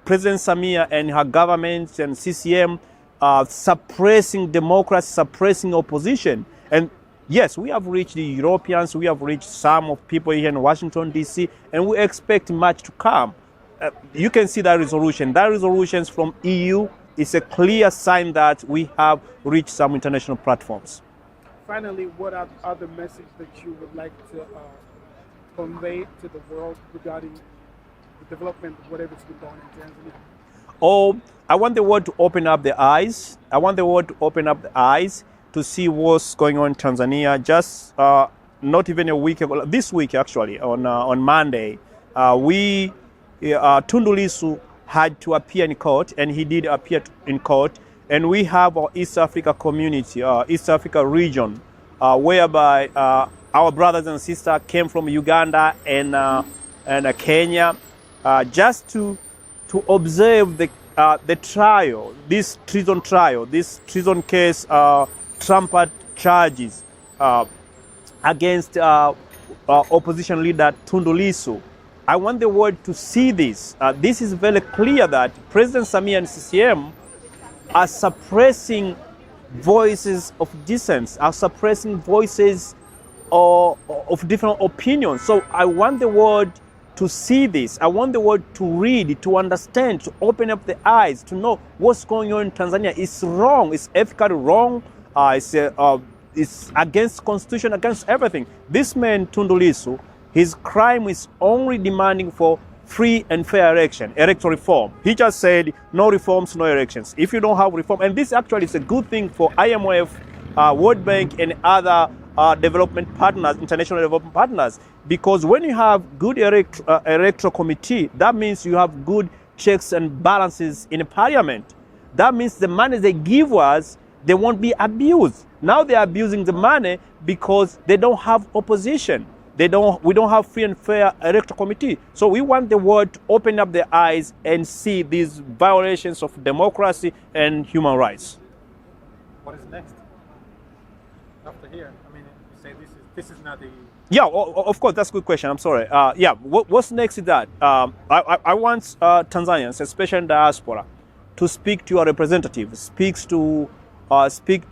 President Samia and her government and CCM suppressing democracy, suppressing opposition. And yes, we have reached the Europeans, we have reached some of people here in Washington, D.C., and we expect much to come. You can see that resolution. That resolution from EU is a clear sign that we have reached some international platforms. Finally, what are the messages that you would like to convey to the world regarding the development of whatever's been going in Tanzania? Oh, I want the world to open up their eyes. I want the world to open up the eyes to see what's going on in Tanzania. Just not even a week ago, this week actually, on Monday, Tundu Lissu had to appear in court, and he did appear in court. And we have our East Africa community, East Africa region, whereby our brothers and sisters came from Uganda and Kenya, just to observe the trial, this treason case, trumped charges against opposition leader Tundu Lissu. I want the world to see this. This is very clear that President Samia and CCM are suppressing voices of dissent, are suppressing voices of different opinions. So I want the world to see this. I want the world to read, to understand, to open up the eyes, to know what's going on in Tanzania. It's wrong. It's ethically wrong. It's against constitution, against everything. This man, Tundu Lissu, his crime is only demanding for free and fair electoral reform. He just said, no reforms, no elections. If you don't have reform, and this actually is a good thing for IMF, World Bank, and other development partners, international development partners, because when you have good electoral committee, that means you have good checks and balances in parliament. That means the money they give us, they won't be abused. Now they are abusing the money because they don't have opposition. We don't have free and fair electoral committee. So we want the world to open up their eyes and see these violations of democracy and human rights. What is next after here? I mean, you say this is not the... Yeah, of course, that's a good question. I'm sorry. Yeah, what's next is that I want Tanzanians, especially in diaspora, to speak to your representatives, speak to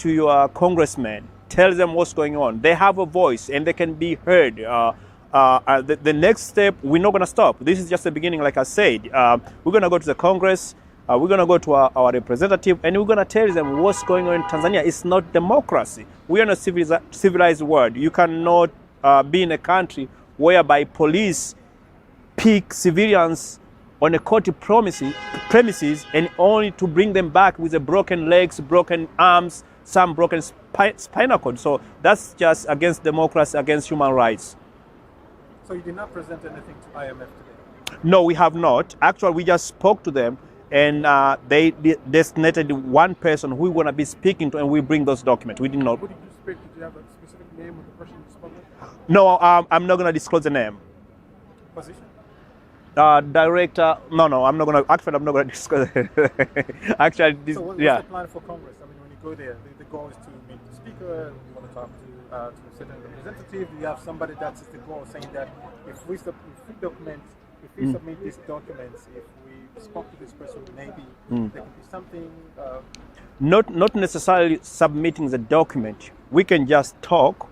your congressmen. Tell them what's going on. They have a voice and they can be heard. The next step, we're not going to stop. This is just the beginning, like I said. We're going to go to the Congress. We're going to go to our representative, and we're going to tell them what's going on in Tanzania. It's not democracy. We are in a civilized world. You cannot be in a country whereby police pick civilians on a court premises and only to bring them back with broken legs, broken arms, some broken spinal cord. So that's just against democracy, against human rights. So you did not present anything to IMF today? No, we have not. Actually, we just spoke to them, and they designated one person who we're going to be speaking to, and we bring those documents. We did not. Who did you speak to? Do you have a specific name of the person you spoke with? No, I'm not going to disclose the name. Position? Director. No, I'm not going to. Actually, I'm not going to disclose it. Actually, this, so what's yeah. the plan for Congress? I mean, when you go there, the goal is to meet the speaker. You want to talk to a certain representative. You have somebody that's the goal, saying that if we submit these documents, if we spoke to this person, maybe there can be something. Not necessarily submitting the document. We can just talk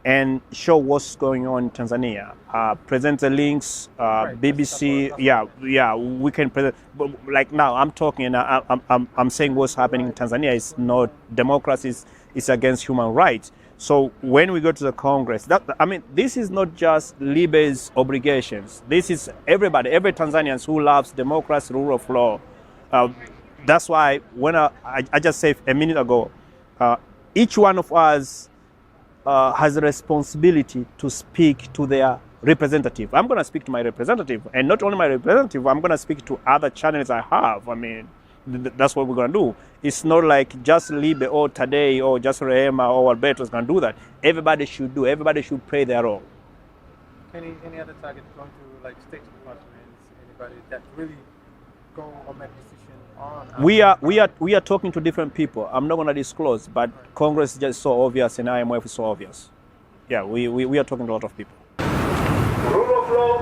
and show what's going on in Tanzania. Present the links, right, BBC. Yeah, we can present. But like now, I'm talking and I'm saying what's happening in Tanzania is not democracy. It's against human rights. So when we go to the Congress, this is not just Libe's obligations. This is everybody, every Tanzanian who loves democracy, rule of law. That's why when I just said a minute ago, each one of us has a responsibility to speak to their representative. I'm going to speak to my representative, and not only my representative, I'm going to speak to other channels I have. I mean, that's what we're going to do. It's not like just Libe or Today or just Rehema or Alberto is going to do that. Everybody should do. Everybody should play their role. Any other target going to like state departments? Anybody that really go or make decision on? We are talking to different people. I'm not going to disclose, but right. Congress is just so obvious and IMF is so obvious. Yeah, we are talking to a lot of people. Rule of law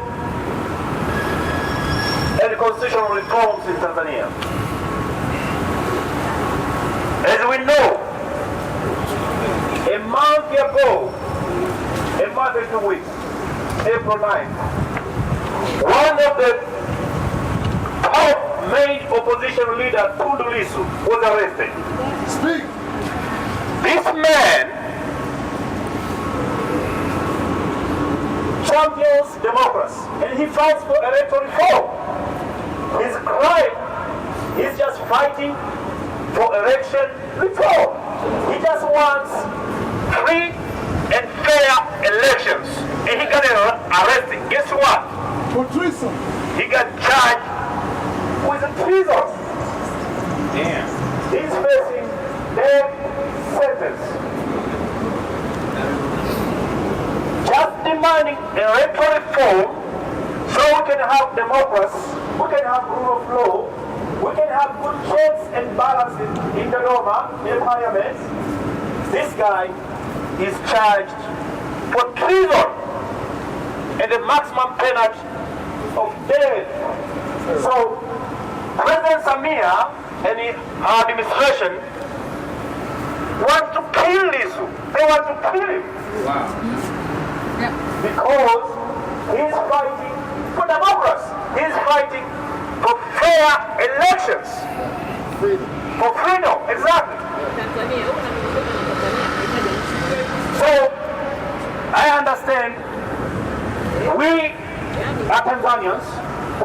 and and constitutional reforms in Tanzania. As we know, a month and 2 weeks, April 9th, one of the top main opposition leader, Tundu Lissu, was arrested. Speak. This man champions democracy and he fights for electoral reform. His crime is just fighting for election reform. He just wants free and fair elections. And he got arrested. Guess what? For treason. He got charged with treason. Damn. He's facing death sentence. Just demanding electoral reform so we can have democracy, we can have rule of law, we can have good checks and balances in the Roma, in parliament. This guy is charged for treason and the maximum penalty of death. So President Samia and his administration want to kill Lissu. They want to kill him. Wow. Because he's fighting for democracy. He's fighting for fair elections. Freedom. For freedom, exactly. So, I understand we are Tanzanians,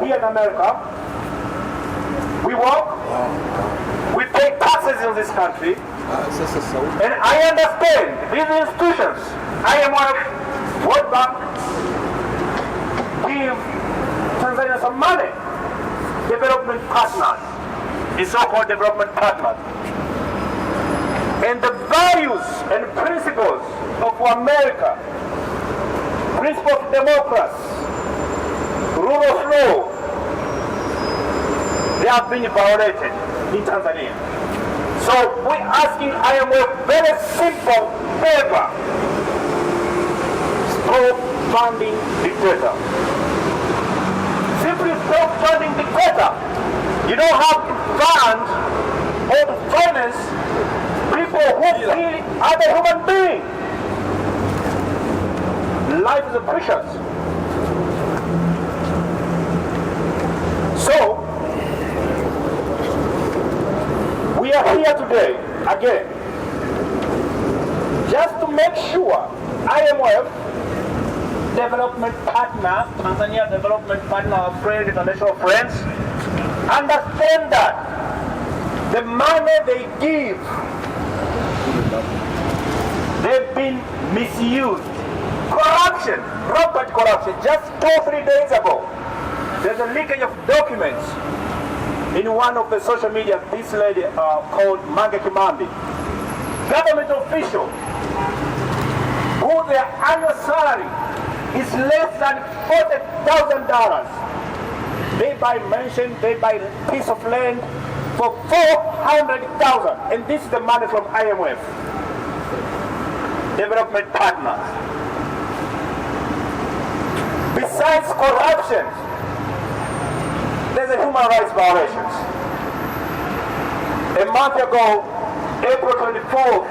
here in America. We work, we pay taxes in this country, and I understand these institutions. IMF, World Bank, give Tanzania some money, development partners, the so-called development partners. And the values and principles of America, principle of democracy, rule of law, they have been violated in Tanzania. So we're asking IMF very simple favor. Stop funding dictator. Simply stop funding dictator. You don't have to fund or to finance people who kill other human beings. Life is precious. So, we are here today, again, just to make sure IMF, development partner, Tanzania development partner, our friends, international friends, understand that the money they give, they've been misused. Corruption, rampant corruption. Just 2 or 3 days ago, there's a leakage of documents in one of the social media, this lady called Mange Kimambi, government official, who their annual salary is less than $40,000. They buy mansion, they buy piece of land for $400,000, and this is the money from IMF, development partners. Besides corruption, there's a human rights violations. A month ago, April 24th,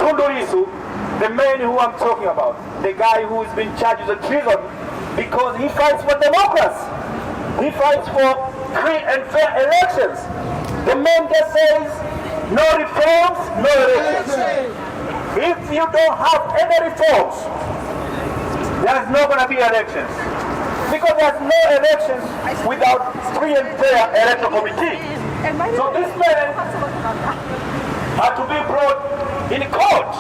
Tundu Lissu, the man who I'm talking about, the guy who has been charged with treason because he fights for democracy. He fights for free and fair elections. The man just says, no reforms, no elections. If you don't have any reforms, there's not going to be elections. Because there's no elections without free and fair electoral committee. So this man had to be brought in court.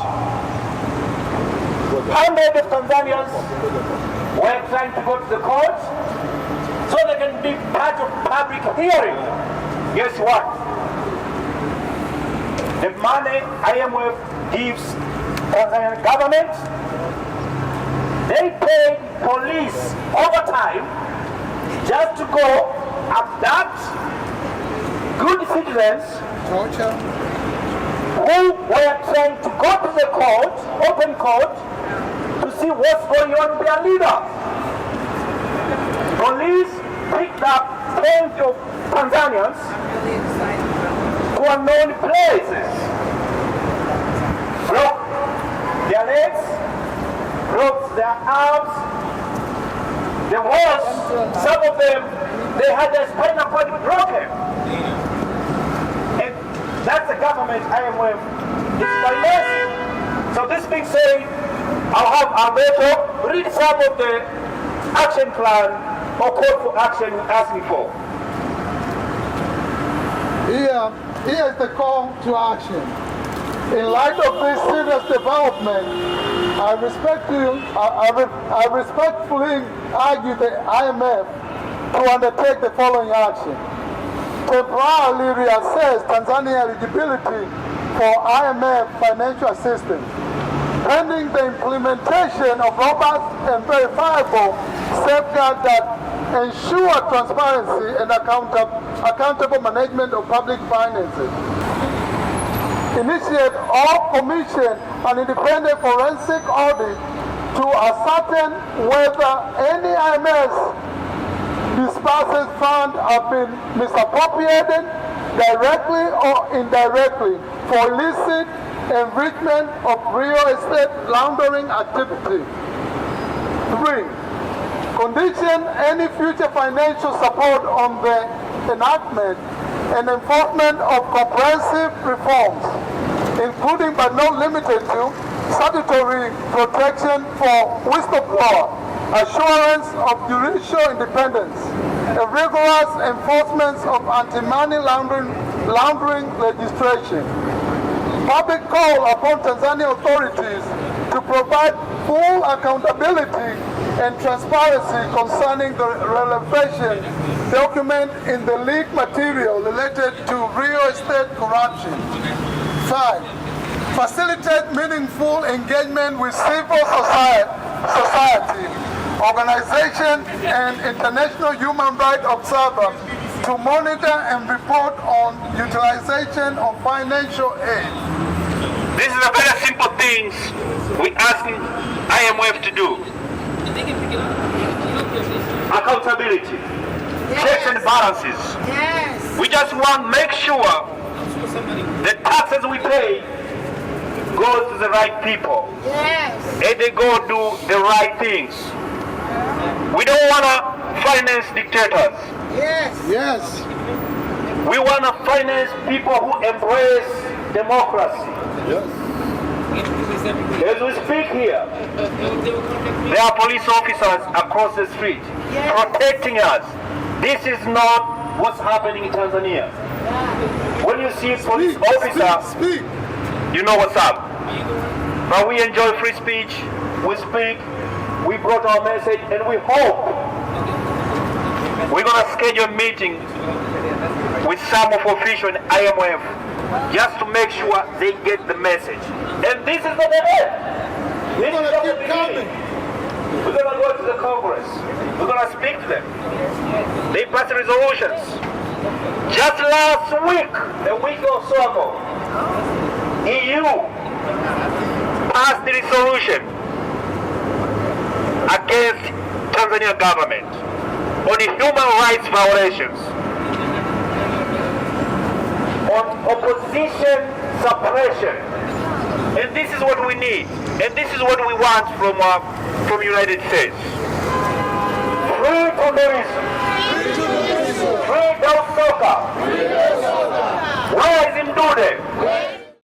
Hundreds of Tanzanians were trying to go to the court so they can be part of public hearing. Guess what? The money IMF gives Tanzanian government, they pay police overtime just to go abduct good citizens who were trying to go to the court, open court, to see what's going on with their leader. Police picked up plenty of Tanzanians to unknown places, broke their legs, broke their arms. There was, some of them, they had their spinal cord broken. And that's the government IMF is financing. So this being said, I'll have Alberto read some of the action plan or call for action we asked me for. Here is the call to action. In light of this serious development, I respectfully argue the IMF to undertake the following action. Temporarily reassess Tanzania eligibility for IMF financial assistance, pending the implementation of robust and verifiable safeguards that ensure transparency and accountable management of public finances. Initiate or commission an independent forensic audit to ascertain whether any IMF disbursements funds have been misappropriated directly or indirectly for illicit enrichment of real estate laundering activity. 3. Condition any future financial support on the enactment and enforcement of comprehensive reforms, including but not limited to statutory protection for whistleblower, assurance of judicial independence, and rigorous enforcement of anti-money laundering legislation. Public call upon Tanzanian authorities to provide full accountability and transparency concerning the relevant document in the leaked material related to real estate corruption. 5. Facilitate meaningful engagement with civil society, organizations, and international human rights observers to monitor and report on utilization of financial aid. This is a very simple things we asking IMF to do. Accountability, checks and balances. Yes. We just want to make sure the taxes we pay goes to the right people. Yes. And they go do the right things. We don't want to finance dictators. Yes. Yes. We want to finance people who embrace democracy. Yes. As we speak here, there are police officers across the street protecting us. This is not what's happening in Tanzania. When you see a police officer, you know what's up. But we enjoy free speech, we speak, we brought our message, and we hope we're going to schedule a meeting with some of officials in IMF just to make sure they get the message. And this is not the end. This is just the beginning. We're going to go to the Congress. We're going to speak to them. They passed resolutions. Just last week, a week or so ago, EU passed the resolution against Tanzania government on the human rights violations, on opposition suppression. And this is what we need. And this is what we want from United States. Free Tundu Lissu. Free Diaspora. Where is Misuse?